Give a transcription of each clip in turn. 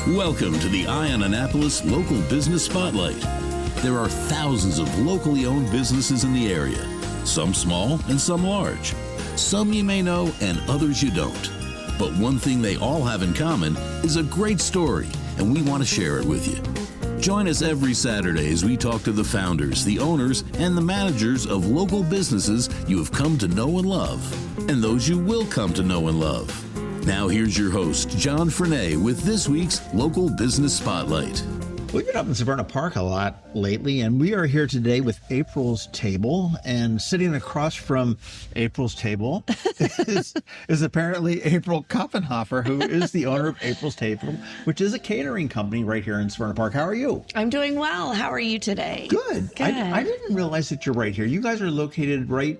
Welcome to the Eye on Annapolis Local Business Spotlight. There are thousands of locally owned businesses in the area, some small and some large. Some you may know and others you don't. But one thing they all have in common is a great story, and we want to share it with you. Join us every Saturday as we talk to the founders, the owners, and the managers of local businesses you have come to know and love, and those you will come to know and love. Now here's your host, John Frenay, with this week's Local Business Spotlight. We've been up in Severna Park a lot lately, and we are here today with April's Table. And sitting across from April's Table is apparently April Koppenhoefer, who is the owner of April's Table, which is a catering company right here in Severna Park. How are you? I'm doing well. How are you today? Good. I didn't realize that you're right here. You guys are located right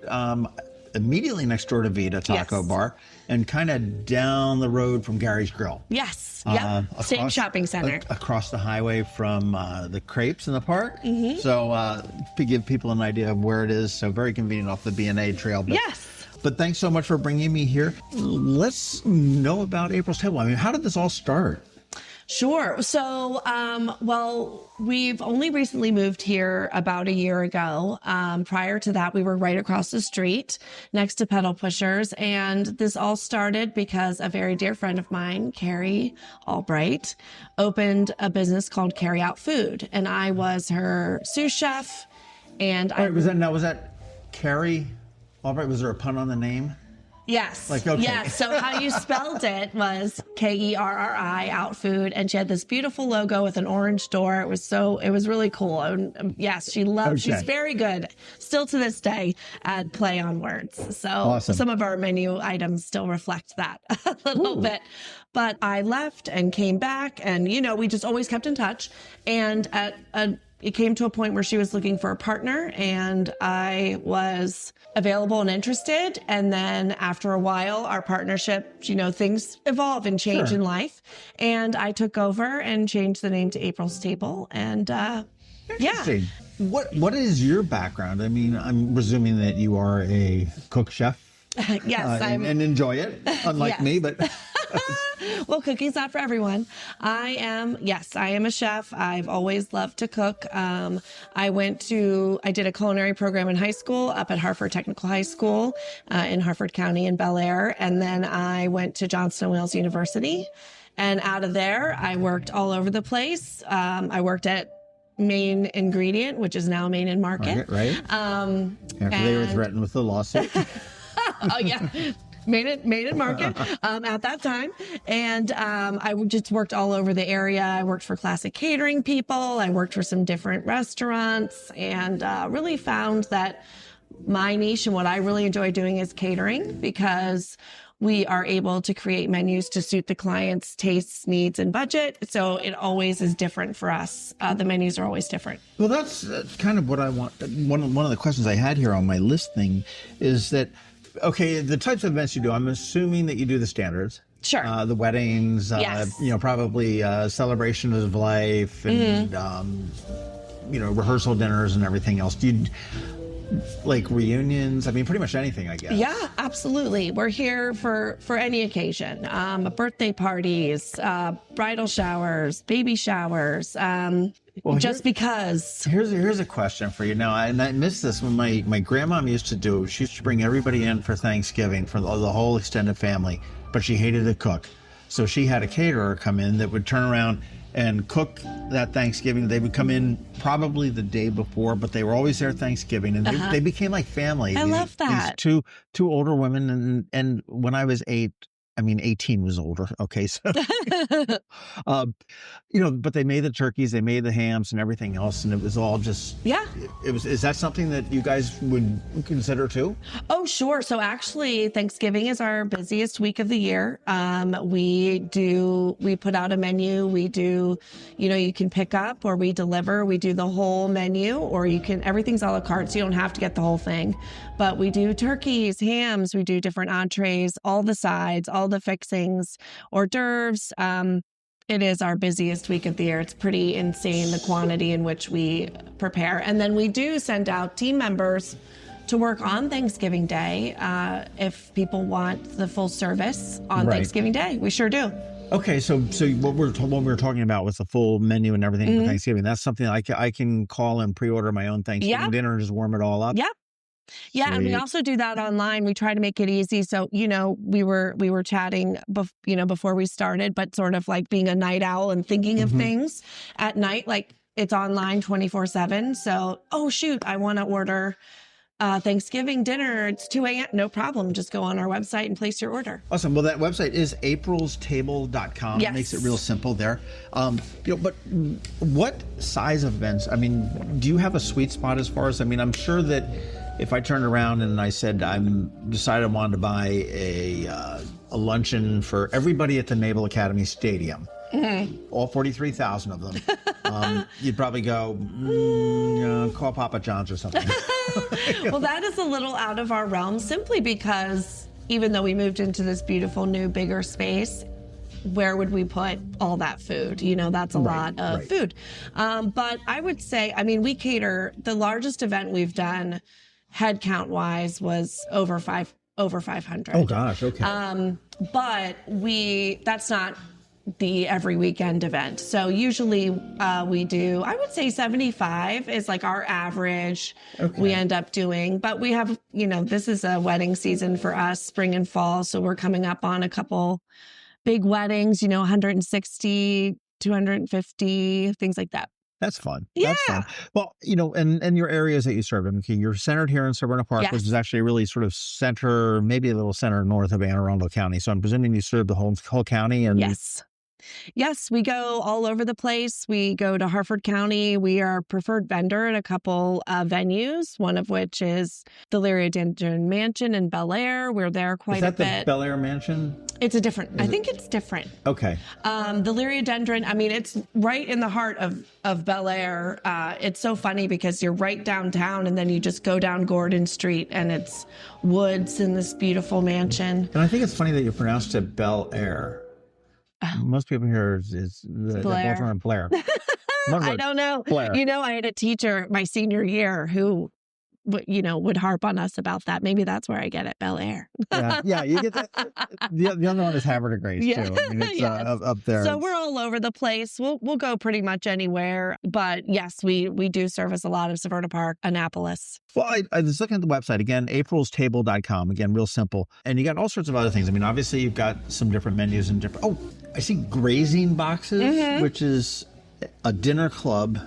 immediately next door to Vita Taco Bar and kind of down the road from Gary's Grill. Yes. Yep. Same shopping center. Across the highway from the crepes in the park. Mm-hmm. So to give people an idea of where it is, so very convenient off the B&A trail. But, yes. But thanks so much for bringing me here. Let's know about April's Table. I mean, how did this all start? Sure. So, well, we've only recently moved here about a year ago. Prior to that, we were right across the street next to Pedal Pushers. And this all started because a very dear friend of mine, Carrie Albright, opened a business called Carry Out Food. And I was her sous chef. And was that Carrie Albright? Was there a pun on the name? Yes. Okay. Yes. So how you spelled it was Kerri Out Food. And she had this beautiful logo with an orange door. It was really cool. And yes, she's very good still to this day at play on words. So awesome. Some of our menu items still reflect that a little bit. But I left and came back and, we just always kept in touch. And it came to a point where she was looking for a partner and I was available and interested. And then after a while, our partnership, things evolve and change in life. And I took over and changed the name to April's Table. And Interesting. What is your background? I mean, I'm presuming that you are a cook chef. Yes. And enjoy it, unlike me, but... Well, cooking's not for everyone. I am a chef. I've always loved to cook. I did a culinary program in high school up at Hartford Technical High School in Hartford County in Bel Air. And then I went to Johnson & Wales University. And out of there, I worked all over the place. I worked at Main Ingredient, which is now Main and Market. Right. After they were threatened with the lawsuit. Oh, yeah. Made it market at that time. And I just worked all over the area. I worked for classic catering people. I worked for some different restaurants and really found that my niche and what I really enjoy doing is catering because we are able to create menus to suit the client's tastes, needs, and budget. So it always is different for us. The menus are always different. Well, that's kind of what I want. One of the questions I had here on my listing is that, okay, the types of events you do, I'm assuming that you do the standards. Sure. The weddings, yes. Probably celebration of life and, rehearsal dinners and everything else. Do you like reunions? I mean, pretty much anything, I guess. Yeah, absolutely. We're here for any occasion. Birthday parties, bridal showers, baby showers. Because. Here's a question for you now, and I missed this when my grandmom used to do. She used to bring everybody in for Thanksgiving for the whole extended family, but she hated to cook, so she had a caterer come in that would turn around and cook that Thanksgiving. They would come in probably the day before, but they were always there Thanksgiving, and they became like family. I love that. These two older women, and when I was 18 was older. Okay. So, but they made the turkeys, they made the hams and everything else. And it was all just, is that something that you guys would consider too? Oh, sure. So actually Thanksgiving is our busiest week of the year. We put out a menu. We do, you can pick up or we deliver. We do the whole menu or everything's a la carte. So you don't have to get the whole thing, but we do turkeys, hams, we do different entrees, all the sides, all the fixings, hors d'oeuvres. It is our busiest week of the year. It's pretty insane, the quantity in which we prepare. And then we do send out team members to work on Thanksgiving Day if people want the full service on Thanksgiving Day. We sure do. Okay, so what we were talking about with the full menu and everything for Thanksgiving, that's something I can call and pre-order my own Thanksgiving dinner and just warm it all up. Yeah. Yeah, and we Sweet. also do that online. We try to make it easy. So, we were chatting, before we started, but sort of like being a night owl and thinking of things at night, like it's online 24/7. So, oh shoot, I want to order Thanksgiving dinner. It's 2 a.m. No problem. Just go on our website and place your order. Awesome. Well, that website is aprilstable.com. Yes. It makes it real simple there. But what size events? I mean, do you have a sweet spot as far as, I'm sure that if I turned around and I said decided I wanted to buy a luncheon for everybody at the Naval Academy Stadium, all 43,000 of them, you'd probably go, call Papa John's or something. Well, that is a little out of our realm simply because even though we moved into this beautiful new bigger space, where would we put all that food? That's a lot of food. But I would say, we cater, the largest event we've done head count wise was over 500. Oh gosh, okay. But that's not the every weekend event. So usually we do, I would say 75 is like our average we end up doing. But we have, this is a wedding season for us, spring and fall. So we're coming up on a couple big weddings, 160, 250, things like that. That's fun. Yeah. That's fun. Well, and your areas that you serve, you're centered here in Severna Park, which is actually really sort of center, maybe a little center north of Anne Arundel County. So I'm presuming you serve the whole county. And Yes, we go all over the place. We go to Harford County. We are a preferred vendor at a couple venues, one of which is the Liriodendron Mansion in Bel Air. We're there quite a bit. Is that the Bel Air Mansion? It's I think it's different. Okay. The Liriodendron, it's right in the heart of Bel Air. It's so funny because you're right downtown and then you just go down Gordon Street and it's woods in this beautiful mansion. And I think it's funny that you pronounced it Bel Air. Most people here is Blair. Blair. I don't know. Blair. I had a teacher my senior year who, would harp on us about that. Maybe that's where I get it, Bel Air. Yeah, you get that. The other one is Havre de Grace too. It's up there. So we're all over the place. We'll go pretty much anywhere. But yes, we do service a lot of Severna Park, Annapolis. Well, I was looking at the website again, aprilstable.com. Again, real simple. And you got all sorts of other things. Obviously you've got some different menus and different. Oh, I see Grazing Boxes, which is a dinner club.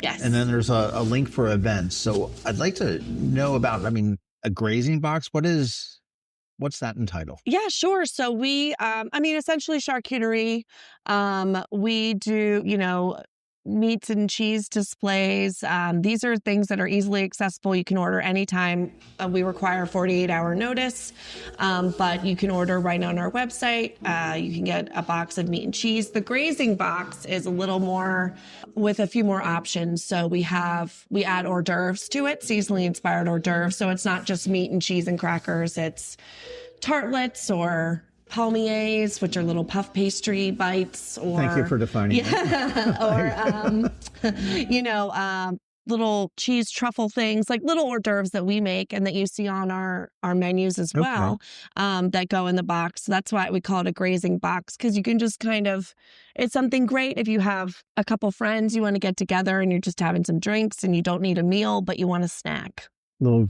Yes. And then there's a link for events. So I'd like to know about, a Grazing Box. What's that entitled? Yeah, sure. So we, essentially charcuterie. We do, meats and cheese displays. These are things that are easily accessible. You can order anytime. We require 48-hour notice, but you can order right on our website. You can get a box of meat and cheese. The Grazing Box is a little more with a few more options. So we add hors d'oeuvres to it, seasonally inspired hors d'oeuvres. So it's not just meat and cheese and crackers. It's tartlets or palmiers, which are little puff pastry bites, or thank you for defining or little cheese truffle things, like little hors d'oeuvres that we make and that you see on our menus as well, that go in the box. So that's why we call it a Grazing Box, because you can just it's something great if you have a couple friends, you want to get together and you're just having some drinks and you don't need a meal, but you want a snack. Little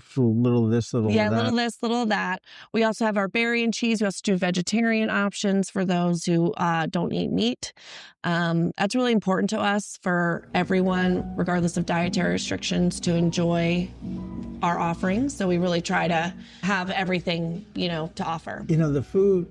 of this, little of that. Little this, little of that. We also have our berry and cheese. We also do vegetarian options for those who don't eat meat. That's really important to us for everyone, regardless of dietary restrictions, to enjoy our offerings. So we really try to have everything, to offer. The food,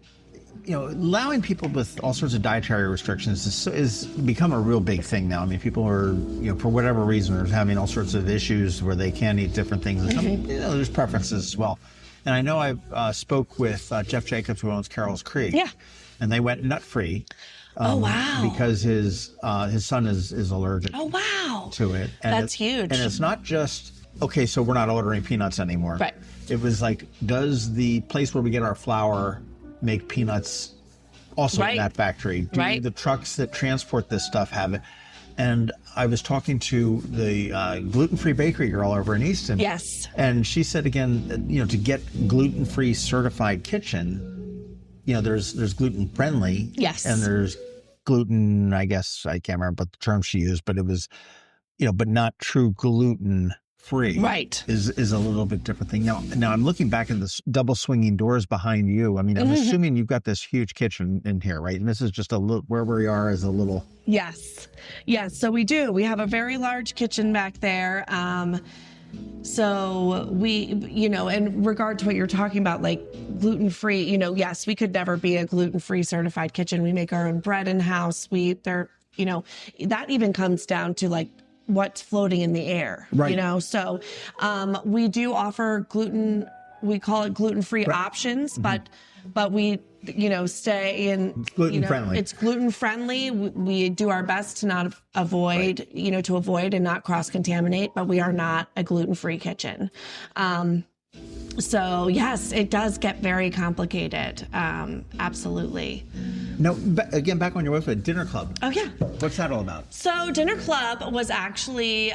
allowing people with all sorts of dietary restrictions is become a real big thing now. People are, for whatever reason, are having all sorts of issues where they can't eat different things. And there's preferences as well. And I know I spoke with Jeff Jacobs, who owns Carroll's Creek. Yeah. And they went nut-free. Oh, wow. Because his son is allergic. Oh, wow. To it. And that's huge. And it's not just, okay, so we're not ordering peanuts anymore. Right. It was like, does the place where we get our flour make peanuts also in that factory? Do the trucks that transport this stuff have it? And I was talking to the gluten-free bakery girl over in Easton. Yes. And she said, again, to get gluten-free certified kitchen, there's gluten friendly. Yes. And there's gluten, I guess, I can't remember the term she used, but it was, but not true gluten free. Right. Is a little bit different thing. Now I'm looking back at the double swinging doors behind you. I mean, I'm assuming you've got this huge kitchen in here, right? And this is just a little, where we are is a little. Yes. So we do. We have a very large kitchen back there. So we, in regard to what you're talking about, like gluten-free, yes, we could never be a gluten-free certified kitchen. We make our own bread in-house. That even comes down to like what's floating in the air, right. So we do offer we call it gluten-free options, but we, stay in. It's gluten friendly. It's gluten friendly. We do our best to not avoid, to avoid and not cross-contaminate, but we are not a gluten-free kitchen. So yes, it does get very complicated. Absolutely. Now, again, back on your website, Dinner Club. Oh yeah. What's that all about? So Dinner Club was actually,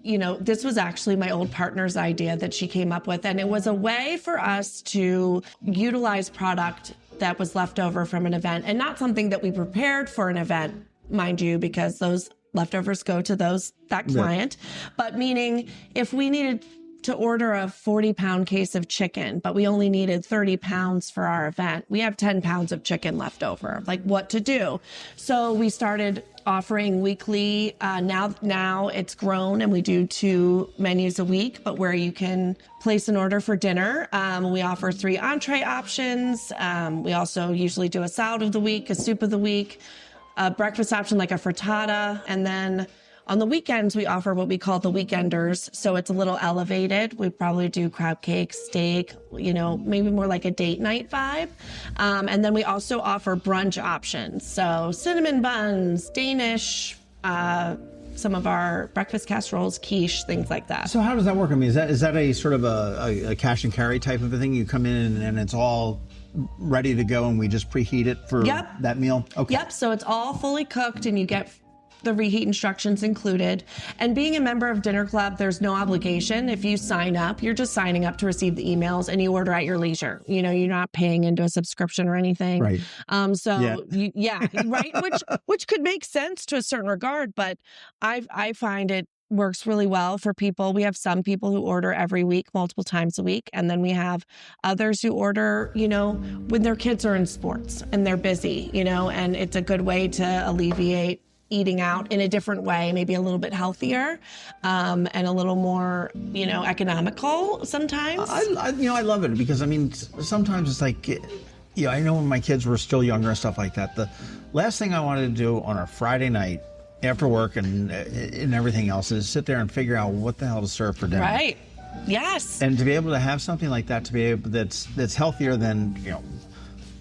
this was actually my old partner's idea that she came up with. And it was a way for us to utilize product that was left over from an event, and not something that we prepared for an event, mind you, because those leftovers go to that client. But meaning if we needed to order a 40-pound case of chicken, but we only needed 30 pounds for our event, we have 10 pounds of chicken left over, like what to do. So we started offering weekly. Now it's grown and we do 2 menus a week, but where you can place an order for dinner. We offer 3 entree options. We also usually do a salad of the week, a soup of the week, a breakfast option like a frittata, and then on the weekends, we offer what we call the weekenders. So it's a little elevated. We probably do crab cake, steak, maybe more like a date night vibe. And then we also offer brunch options. So cinnamon buns, Danish, some of our breakfast casseroles, quiche, things like that. So how does that work? I mean, is that a sort of a cash and carry type of a thing? You come in and it's all ready to go and we just preheat it for that meal? Okay. Yep. So it's all fully cooked and you get the reheat instructions included. And being a member of Dinner Club, there's no obligation. If you sign up, you're just signing up to receive the emails and you order at your leisure. You're not paying into a subscription or anything. Right. Right. Which could make sense to a certain regard, but I find it works really well for people. We have some people who order every week, multiple times a week. And then we have others who order, when their kids are in sports and they're busy, and it's a good way to alleviate eating out in a different way, maybe a little bit healthier, and a little more, economical sometimes. I love it because, sometimes it's like, I know when my kids were still younger and stuff like that, the last thing I wanted to do on a Friday night after work and everything else is sit there and figure out what the hell to serve for dinner. Right. Yes. And to be able to have something like that, that's healthier than,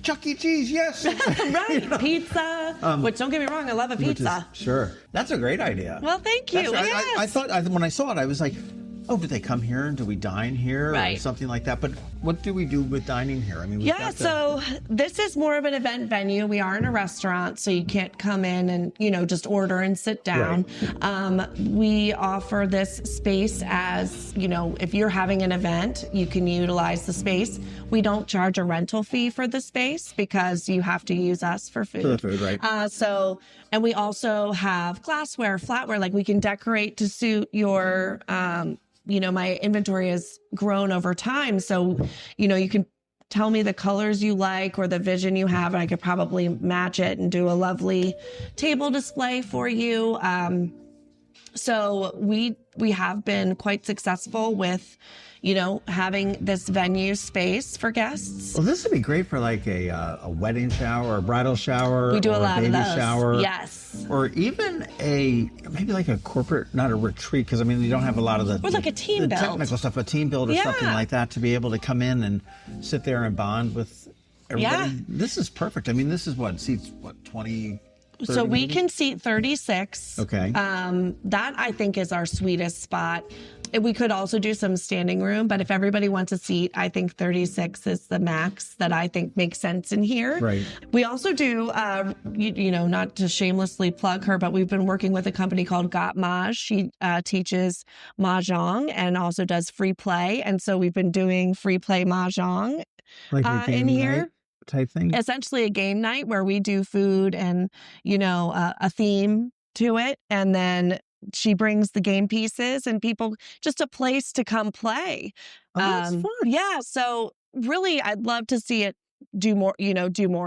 Chuck E. Cheese, yes. Right. Pizza, which don't get me wrong, I love a pizza. Sure. That's a great idea. Well, thank you. Yes. I thought when I saw it, I was like, oh, do they come here and do we dine here or something like that? But what do we do with dining here? So this is more of an event venue. We are in a restaurant, so you can't come in and, just order and sit down. Right. We offer this space as, if you're having an event, you can utilize the space. We don't charge a rental fee for the space because you have to use us for food. For the food, right. And we also have glassware, flatware, like we can decorate to suit your, my inventory has grown over time. So, you can tell me the colors you like or the vision you have, and I could probably match it and do a lovely table display for you. So we have been quite successful with, having this venue space for guests. Well, this would be great for like a wedding shower, a bridal shower. We do a lot of those. Shower. Yes. Or even maybe like a corporate, not a retreat, because you don't have a lot of the. Or like a team build. Technical stuff, a team build or something like that, to be able to come in and sit there and bond with everybody. Yeah. This is perfect. This is seats 20. So we can seat 36. Okay. That I think is our sweetest spot. We could also do some standing room, but if everybody wants a seat, I think 36 is the max that I think makes sense in here. Right. We also do, not to shamelessly plug her, but we've been working with a company called Got Maj. She teaches Mahjong and also does free play. And so we've been doing free play Mahjong Like a game in here. night type thing? Essentially a game night where we do food and, a theme to it. And then she brings the game pieces and people, just a place to come play. Oh, that's fun. Yeah. So really, I'd love to see it do more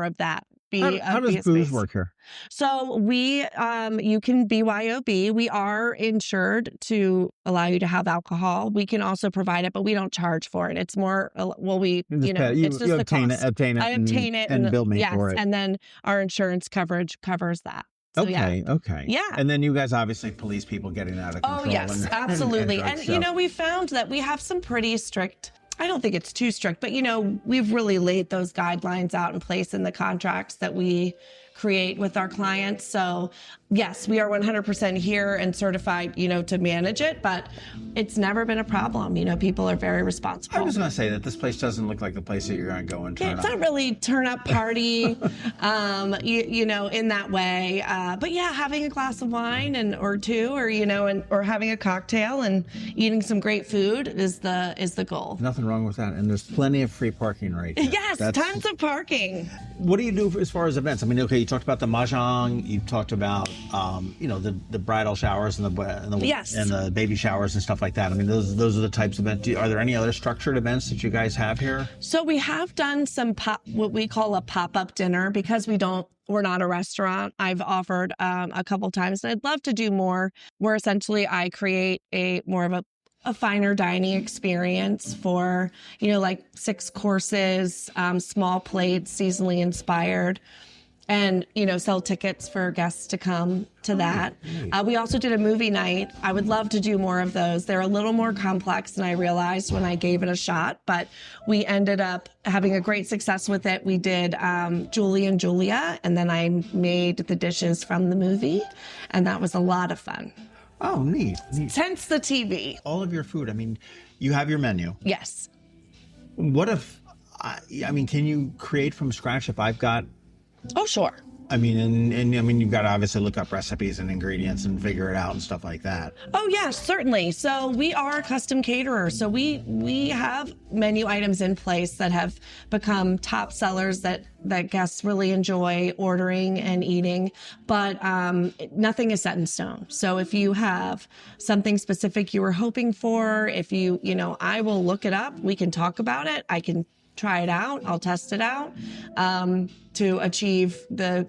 of that. How does booze work here? So you can BYOB. We are insured to allow you to have alcohol. We can also provide it, but we don't charge for it. It's more, it's just the cost. I obtain it and bill me for it. And then our insurance coverage covers that. So, okay. Yeah. And then you guys obviously police people getting out of control. Oh, yes, absolutely. And we found that we have some pretty strict, I don't think it's too strict, but, we've really laid those guidelines out in place in the contracts that we create with our clients. So, yes, we are 100% here and certified, to manage it, but it's never been a problem. People are very responsible. I was going to say that this place doesn't look like the place that you're going to go and turn up. It's not really turn up party, in that way. But yeah, having a glass of wine or two, or having a cocktail and eating some great food is the goal. Nothing wrong with that. And there's plenty of free parking right here. Yes, tons of parking. What do you do as far as events? I mean, okay, you talked about the mahjong, you talked about the bridal showers and the baby showers and stuff like that. I mean, those are the types of events. Are there any other structured events that you guys have here? So we have done some what we call a pop-up dinner because we're not a restaurant. I've offered a couple times, and I'd love to do more where essentially I create more of a finer dining experience for, like 6 courses, small plates, seasonally inspired, and, sell tickets for guests to come to that. We also did a movie night. I would love to do more of those. They're a little more complex than I realized when I gave it a shot, but we ended up having a great success with it. We did Julie and Julia, and then I made the dishes from the movie, and that was a lot of fun. Oh, neat. Hence the TV. All of your food. I mean, you have your menu. Yes. What if, can you create from scratch if I've got... Oh, sure. I mean, and you've got to obviously look up recipes and ingredients and figure it out and stuff like that. Oh, yes, certainly. So we are a custom caterer. So we have menu items in place that have become top sellers that guests really enjoy ordering and eating, but nothing is set in stone. So if you have something specific you were hoping for, I will look it up. We can talk about it. I can try it out. I'll test it out to achieve the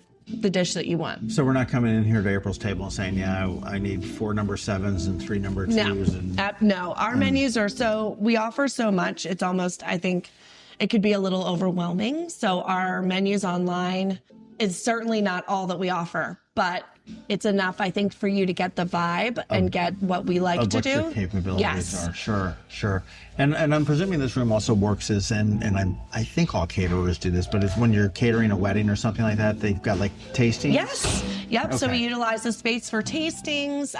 dish that you want. So we're not coming in here to April's table and saying, yeah, I need 4 number 7s and 3 number 2s. No, our menus are we offer so much. It's almost, I think, it could be a little overwhelming. So our menus online is certainly not all that we offer, but it's enough, I think, for you to get the vibe and get what we like to do. What your capabilities are. Sure. And I'm presuming this room also works I think all caterers do this, but it's when you're catering a wedding or something like that, they've got like tastings? Yes. Yep. Okay. So we utilize the space for tastings.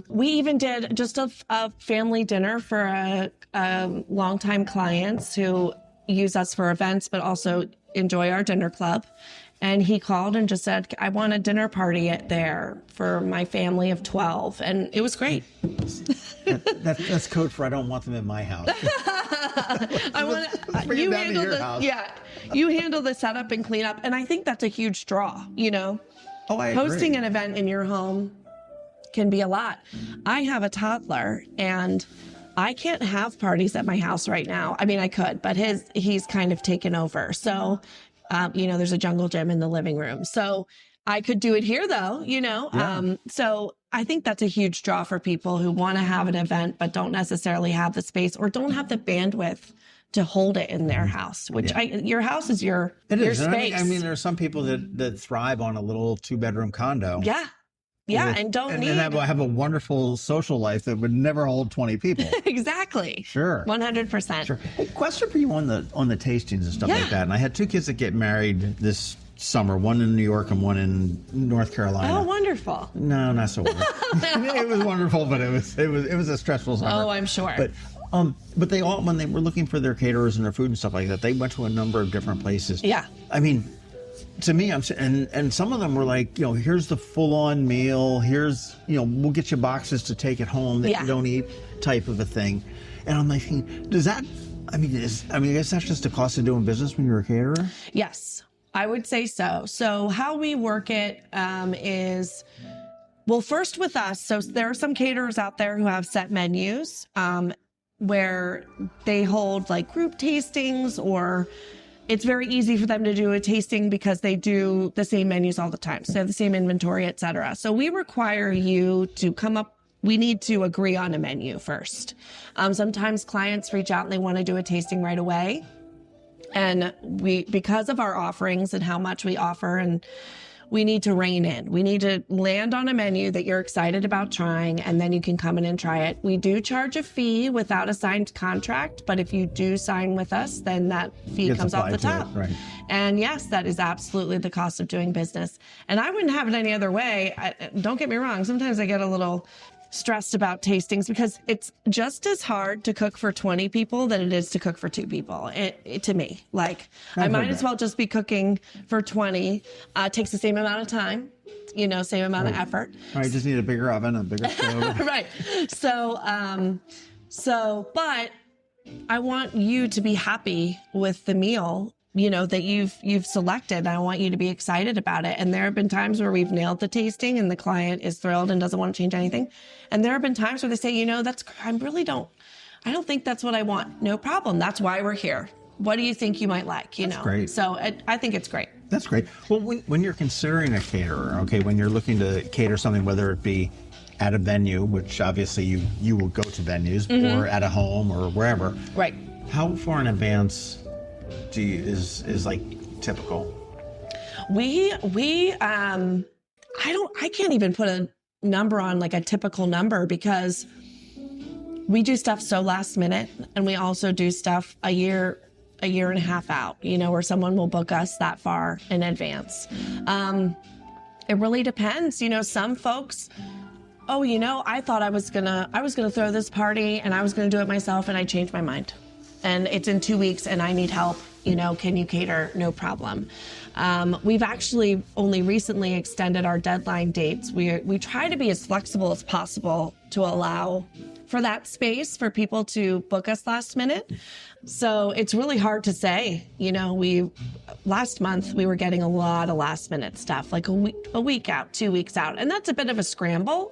We even did just a family dinner for longtime clients who use us for events, but also enjoy our dinner club. And he called and just said, I want a dinner party there for my family of 12. And it was great. That's code for I don't want them in my house. You handle the setup and cleanup. And I think that's a huge draw, Oh, I agree. Hosting an event in your home can be a lot. I have a toddler and I can't have parties at my house right now. I mean, I could, but he's kind of taken over. So there's a jungle gym in the living room. So I could do it here though, Yeah. So I think that's a huge draw for people who want to have an event, but don't necessarily have the space or don't have the bandwidth to hold it in their house, which your house is your space. I mean, there are some people that thrive on a little 2-bedroom condo. Yeah. Yeah, and have a wonderful social life that would never hold 20 people. Exactly. Sure. 100%. Sure. Hey, question for you on the tastings and stuff like that. And I had 2 kids that get married this summer, one in New York and one in North Carolina. Oh, wonderful. No, not so wonderful. It was wonderful, but it was a stressful summer. Oh, I'm sure. But they all, when they were looking for their caterers and their food and stuff like that, they went to a number of different places. Yeah. I mean, to me, and some of them were like, here's the full-on meal. Here's, we'll get you boxes to take it home that you don't eat, type of a thing. And I'm like, does that? I guess that's just the cost of doing business when you're a caterer? Yes, I would say so. So how we work it is, well, first with us, so there are some caterers out there who have set menus where they hold like group tastings, or it's very easy for them to do a tasting because they do the same menus all the time. So they have the same inventory, et cetera. So we require you to come up. We need to agree on a menu first. Sometimes clients reach out and they want to do a tasting right away. And because of our offerings and how much we offer, and we need to rein in. We need to land on a menu that you're excited about trying, and then you can come in and try it. We do charge a fee without a signed contract, but if you do sign with us, then that fee comes off the top. Right. And yes, that is absolutely the cost of doing business. And I wouldn't have it any other way. Don't get me wrong. Sometimes I get a little stressed about tastings because it's just as hard to cook for 20 people than it is to cook for 2 people. To me, like I might as well just be cooking for 20. It takes the same amount of time, same amount of effort. All right, just need a bigger oven, a bigger stove. Right. But I want you to be happy with the meal that you've selected. I want you to be excited about it. And there have been times where we've nailed the tasting and the client is thrilled and doesn't want to change anything. And there have been times where they say, I don't think that's what I want. No problem. That's why we're here. What do you think you might like? That's great. So I think it's great. That's great. Well, when you're considering a caterer, okay, when you're looking to cater something, whether it be at a venue, which obviously you will go to venues, or at a home or wherever. Right. How far in advance is like typical? I can't even put a number on like a typical number because we do stuff so last minute, and we also do stuff a year and a half out, where someone will book us that far in advance. It really depends. Some folks, I thought I was gonna throw this party and I was gonna do it myself, and I changed my mind. And it's in 2 weeks and I need help. Can you cater? No problem. We've actually only recently extended our deadline dates. We try to be as flexible as possible to allow for that space for people to book us last minute. So it's really hard to say. Last month we were getting a lot of last minute stuff, like a week out, 2 weeks out. And that's a bit of a scramble.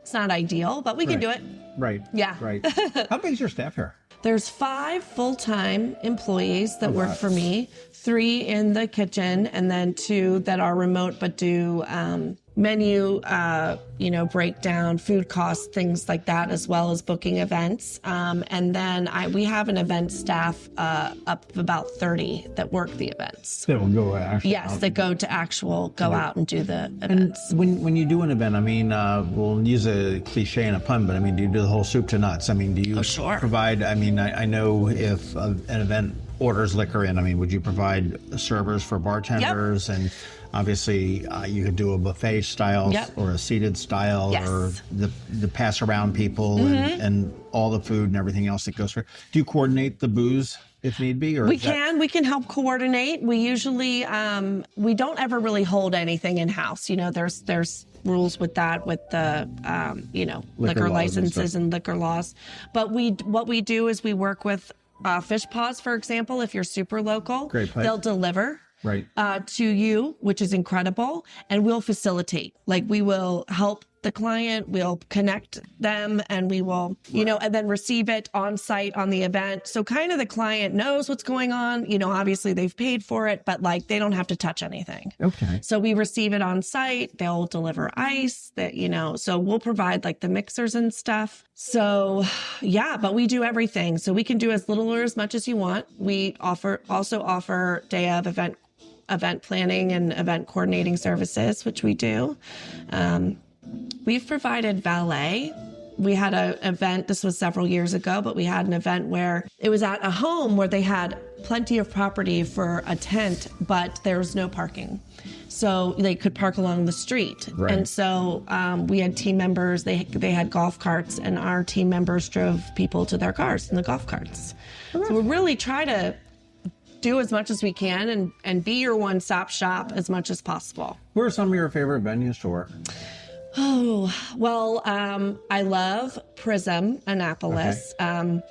It's not ideal, but we can do it. Right. Yeah. Right. How big is your staff here? There's 5 full-time employees that work for me, 3 in the kitchen, and then 2 that are remote but do menu, breakdown, food costs, things like that, as well as booking events. And then we have an event staff up about 30 that work the events. That will go actually. Yes, that go out and do the events. And when you do an event, we'll use a cliche and a pun, but do you do the whole soup to nuts? Do you provide? I know if an event orders liquor in, would you provide servers for bartenders? Yep. And obviously, you could do a buffet style or a seated style, or the pass around people and all the food and everything else that goes for it. Do you coordinate the booze if need be? Or we can help coordinate. We usually, we don't ever really hold anything in house. There's rules with that, with the, liquor licenses and liquor laws. But what we do is we work with Fish Paws, for example. If you're super local, they'll deliver to you, which is incredible, and we'll facilitate. Like, we will help the client, we'll connect them, and we will, and then receive it on site on the event. So kind of the client knows what's going on. Obviously they've paid for it, but they don't have to touch anything. Okay. So we receive it on site. They'll deliver ice so we'll provide the mixers and stuff. So but we do everything. So we can do as little or as much as you want. We also offer day of event planning and event coordinating services, which we do. We've provided valet. We had an event, this was several years ago, but we had an event where it was at a home where they had plenty of property for a tent, but there was no parking. So they could park along the street. Right. And so we had team members, they had golf carts, and our team members drove people to their cars in the golf carts. Oh, so we really try to do as much as we can and be your one-stop shop as much as possible. Where are some of your favorite venues to work? Oh, well, I love Prism Annapolis. Okay.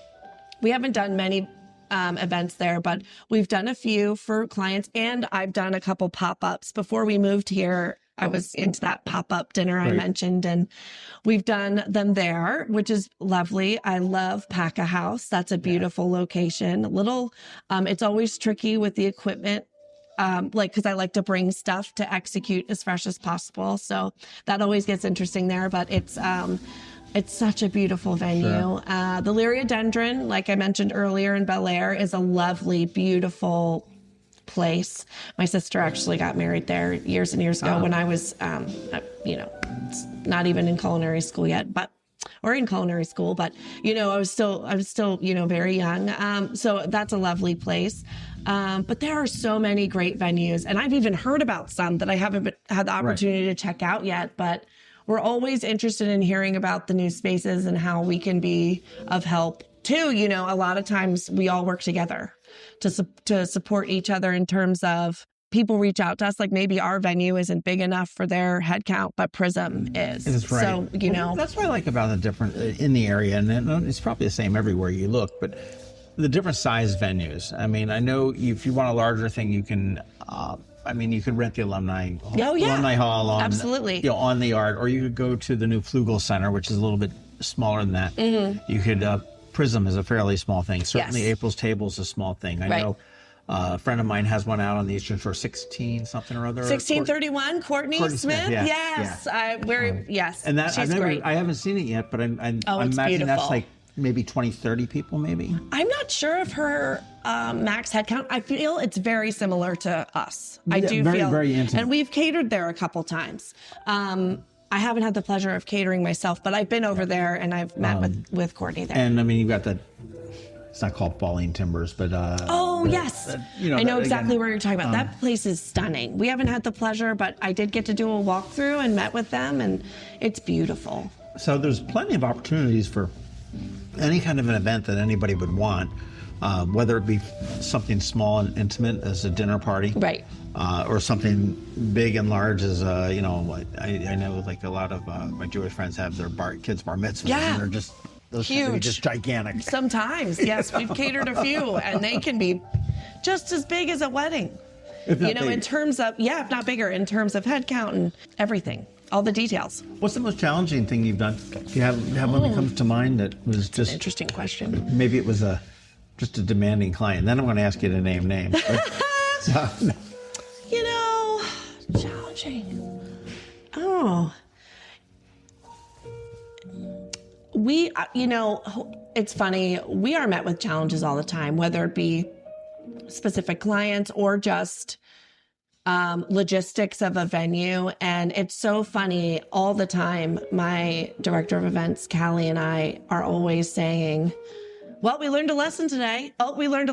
We haven't done many events there, but we've done a few for clients, and I've done a couple pop-ups. Before we moved here, I was into that pop-up dinner I mentioned, and we've done them there, which is lovely. I love Pack-A-House. That's a beautiful location. It's always tricky with the equipment, because I like to bring stuff to execute as fresh as possible. So that always gets interesting there, but it's such a beautiful venue. Sure. The Lyriodendron, like I mentioned earlier in Bel Air, is a lovely, beautiful place. My sister actually got married there years and years ago when I was, not even in culinary school yet, or in culinary school, but, I was still, very young. So that's a lovely place. But there are so many great venues, and I've even heard about some that I haven't had the opportunity to check out yet, but we're always interested in hearing about the new spaces and how we can be of help too. A lot of times we all work together to support each other in terms of people reach out to us, like maybe our venue isn't big enough for their head count, but Prism is. That's right. So, that's what I like about the different in the area, and it's probably the same everywhere you look, but the different size venues. I mean, I know if you want a larger thing, you can, you could rent the alumni hall on, absolutely, on the yard, or you could go to the new Flugel Center, which is a little bit smaller than that. Mm-hmm. You could, Prism is a fairly small thing. Certainly April's Table is a small thing. I know a friend of mine has one out on the Eastern Shore, 16 something or other. 1631, Courtney Smith. Yes. Yes. And that she's great. I haven't seen it yet, but I'm imagining beautiful. That's like maybe 20, 30 people maybe. I'm not sure of her max head count. I feel it's very similar to us. I do feel very intimate. And we've catered there a couple times. I haven't had the pleasure of catering myself, but I've been over there and I've met with Courtney there. And you've got the, it's not called Falling Timbers, but yes. I know exactly where you're talking about. That place is stunning. We haven't had the pleasure, but I did get to do a walkthrough and met with them, and it's beautiful. So there's plenty of opportunities for any kind of an event that anybody would want, whether it be something small and intimate as a dinner party, right, or something big and large as I know like a lot of my Jewish friends have their kids bar mitzvahs, and they're just those huge, just gigantic. Sometimes, yes, we've catered a few, and they can be just as big as a wedding. In terms of if not bigger, in terms of head count and everything. All the details. What's the most challenging thing you've done? Do you have one that comes to mind that was just... An interesting question. Maybe it was just a demanding client. Then I'm going to ask you to name names. Challenging. Oh. We, it's funny. We are met with challenges all the time, whether it be specific clients or just logistics of a venue. And it's so funny all the time. My director of events, Callie, and I are always saying, well, we learned a lesson today. Oh, we learned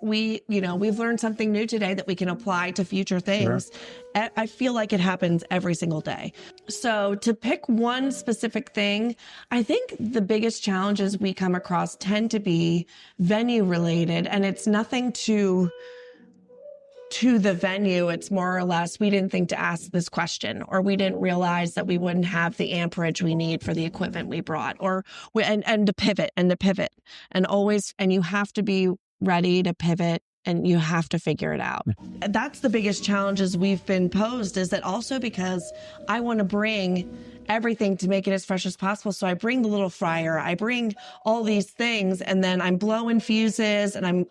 we've learned something new today that we can apply to future things. Sure. I feel like it happens every single day. So to pick one specific thing, I think the biggest challenges we come across tend to be venue related, and it's nothing to the venue. It's more or less, we didn't think to ask this question, or we didn't realize that we wouldn't have the amperage we need for the equipment we brought, and to pivot and always, and you have to be ready to pivot and you have to figure it out. That's the biggest challenges we've been posed, is that also because I want to bring everything to make it as fresh as possible. So I bring the little fryer, I bring all these things, and then I'm blowing fuses and I'm,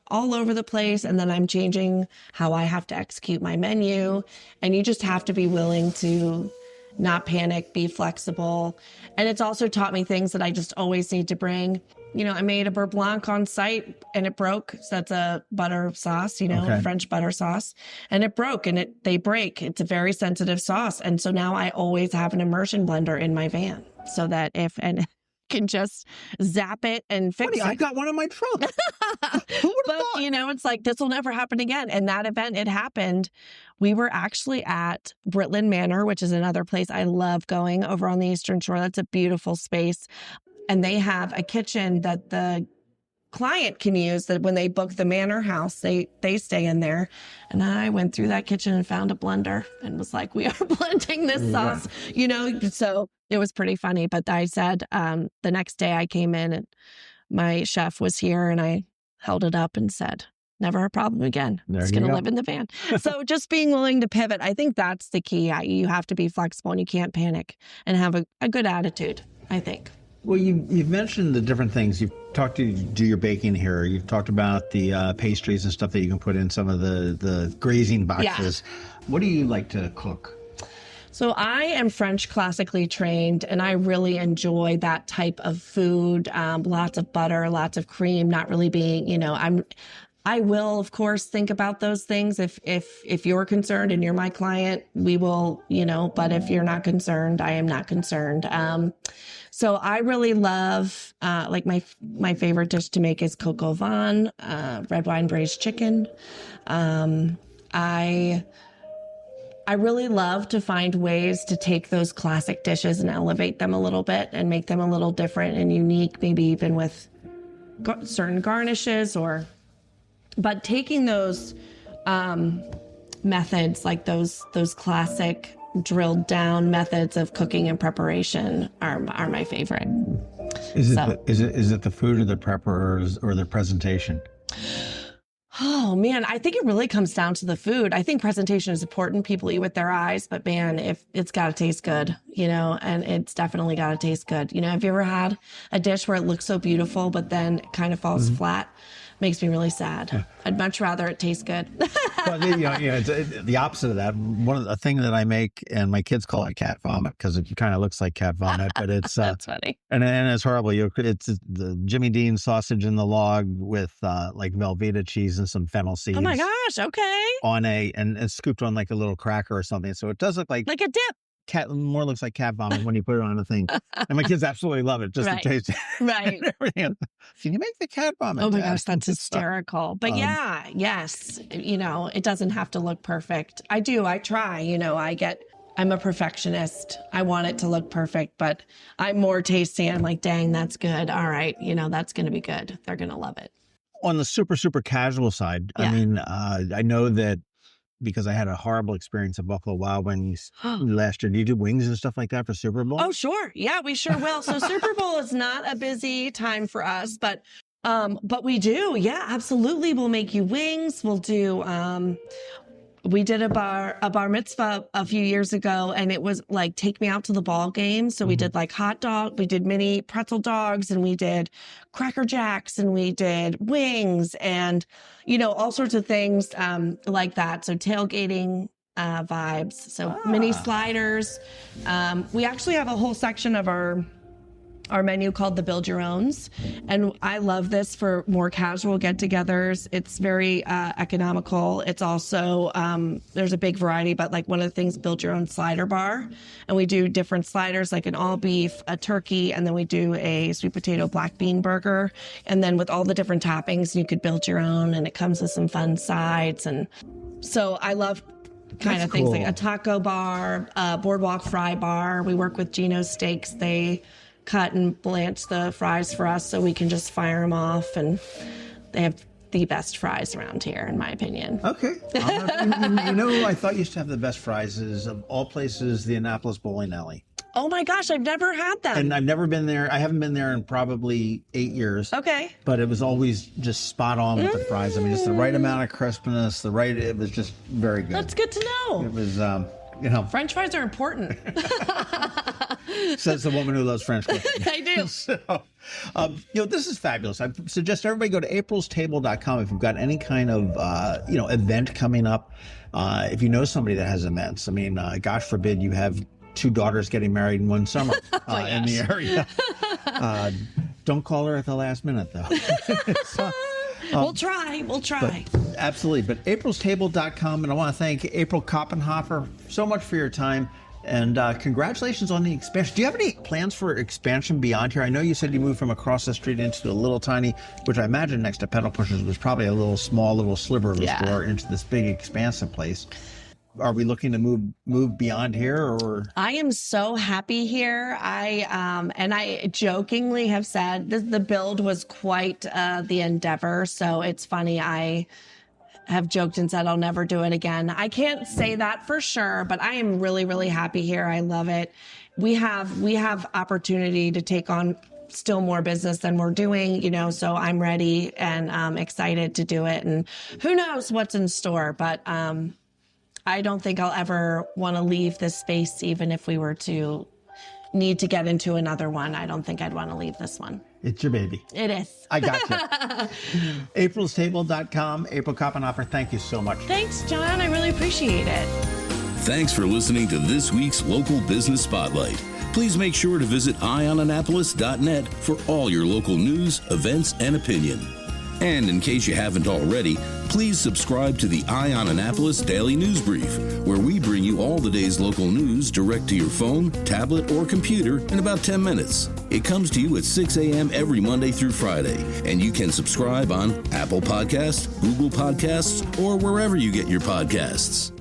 all over the place. And then I'm changing how I have to execute my menu. And you just have to be willing to not panic, be flexible. And it's also taught me things that I just always need to bring. I made a beurre blanc on site and it broke. So that's a butter sauce, French butter sauce. And it broke and they break. It's a very sensitive sauce. And so now I always have an immersion blender in my van so that can just zap it and fix it. I got one in my trunk. But, it's like, this will never happen again. And that event, it happened. We were actually at Britland Manor, which is another place I love going over on the Eastern Shore. That's a beautiful space. And they have a kitchen that the client can use, that when they book the manor house, they stay in there. And I went through that kitchen and found a blender and was like, we are blending this sauce, so it was pretty funny. But I said, the next day I came in and my chef was here and I held it up and said, never a problem again. It's you going to go. live in the van. So just being willing to pivot, I think that's the key. You have to be flexible and you can't panic and have a good attitude, I think. Well, you've mentioned the different things. You've talked to do your baking here. You've talked about the pastries and stuff that you can put in some of the grazing boxes. Yeah. What do you like to cook? So I am French classically trained, and I really enjoy that type of food. Lots of butter, lots of cream, not really being, I will, of course, think about those things. If you're concerned and you're my client, we will, but if you're not concerned, I am not concerned. So I really love, like my favorite dish to make is coq au vin, red wine braised chicken. I really love to find ways to take those classic dishes and elevate them a little bit and make them a little different and unique, maybe even with certain garnishes but taking those methods, like those classic drilled down methods of cooking and preparation are my favorite. Is it the food or the prepper or the presentation? Oh man, I think it really comes down to the food. I think presentation is important. People eat with their eyes, but man, if it's got to taste good, and it's definitely got to taste good. Have you ever had a dish where it looks so beautiful, but then it kind of falls flat? Makes me really sad. Yeah. I'd much rather it taste good. Well, it's the opposite of that. One of the thing that I make, and my kids call it cat vomit because it kind of looks like cat vomit, but it's that's funny. And it's horrible. It's the Jimmy Dean sausage in the log with like Velveeta cheese and some fennel seeds. Oh my gosh! Okay. And it's scooped on like a little cracker or something, so it does look like a dip. Cat more looks like cat vomit when you put it on a thing, and my kids absolutely love it. Just right. the taste, right? Everything. Can you make the cat vomit? Oh my gosh, that's hysterical! But yes, it doesn't have to look perfect. I do. I try. I'm a perfectionist. I want it to look perfect, but I'm more tasty. I'm like, dang, that's good. All right, that's going to be good. They're going to love it. On the super, super casual side, yeah. I mean, I know that. Because I had a horrible experience at Buffalo Wild Wings last year. Do you do wings and stuff like that for Super Bowl? Oh, sure. Yeah, we sure will. So Super Bowl is not a busy time for us, but we do. Yeah, absolutely. We'll make you wings. We'll do, we did a bar mitzvah a few years ago, and it was like, take me out to the ball game. So we did like hot dog, we did mini pretzel dogs, and we did Cracker Jacks, and we did wings, and, all sorts of things like that. So tailgating vibes. So mini sliders. We actually have a whole section of our menu called the Build Your Owns. And I love this for more casual get-togethers. It's very economical. It's also, there's a big variety, but like one of the things, build your own slider bar. And we do different sliders, like an all beef, a turkey, and then we do a sweet potato black bean burger. And then with all the different toppings, you could build your own, and it comes with some fun sides. And so I love kind of things like a taco bar, boardwalk fry bar. We work with Geno's Steaks. They cut and blanch the fries for us so we can just fire them off, and they have the best fries around here, in my opinion. Okay. Who I thought used to have the best fries is, of all places, the Annapolis Bowling Alley. Oh my gosh, I've never had them. And I've never been there. I haven't been there in probably 8 years. Okay. But it was always just spot on with the fries. I mean, it's the right amount of crispness, it was just very good. That's good to know. It was, French fries are important. Says the woman who loves French cooking. I do. So, this is fabulous. I suggest everybody go to aprilstable.com if you've got any kind of, event coming up. If you know somebody that has events. I mean, gosh forbid you have 2 daughters getting married in one summer in the area. Don't call her at the last minute, though. So, we'll try. Absolutely. But aprilstable.com. And I want to thank April Koppenhoefer so much for your time. And congratulations on the expansion. Do you have any plans for expansion beyond here? I know you said you moved from across the street into a little tiny, which I imagine next to Pedal Pushers was probably a little sliver of a store, into this big expansive place. Are we looking to move beyond here, or? I am so happy here. I jokingly have said the build was quite the endeavor. So it's funny. I have joked and said I'll never do it again. I can't say that for sure, but I am really, really happy here. I love it. We have opportunity to take on still more business than we're doing, so I'm ready and excited to do it. And who knows what's in store, but I don't think I'll ever want to leave this space, even if we were to need to get into another one. I don't think I'd want to leave this one. It's your baby. It is. I got you. April'sTable.com. April Koppenhoefer, thank you so much. Thanks, John. I really appreciate it. Thanks for listening to this week's Local Business Spotlight. Please make sure to visit eyeonannapolis.net for all your local news, events, and opinion. And in case you haven't already, please subscribe to the Eye on Annapolis Daily News Brief, where we bring you all the day's local news direct to your phone, tablet, or computer in about 10 minutes. It comes to you at 6 a.m. every Monday through Friday, and you can subscribe on Apple Podcasts, Google Podcasts, or wherever you get your podcasts.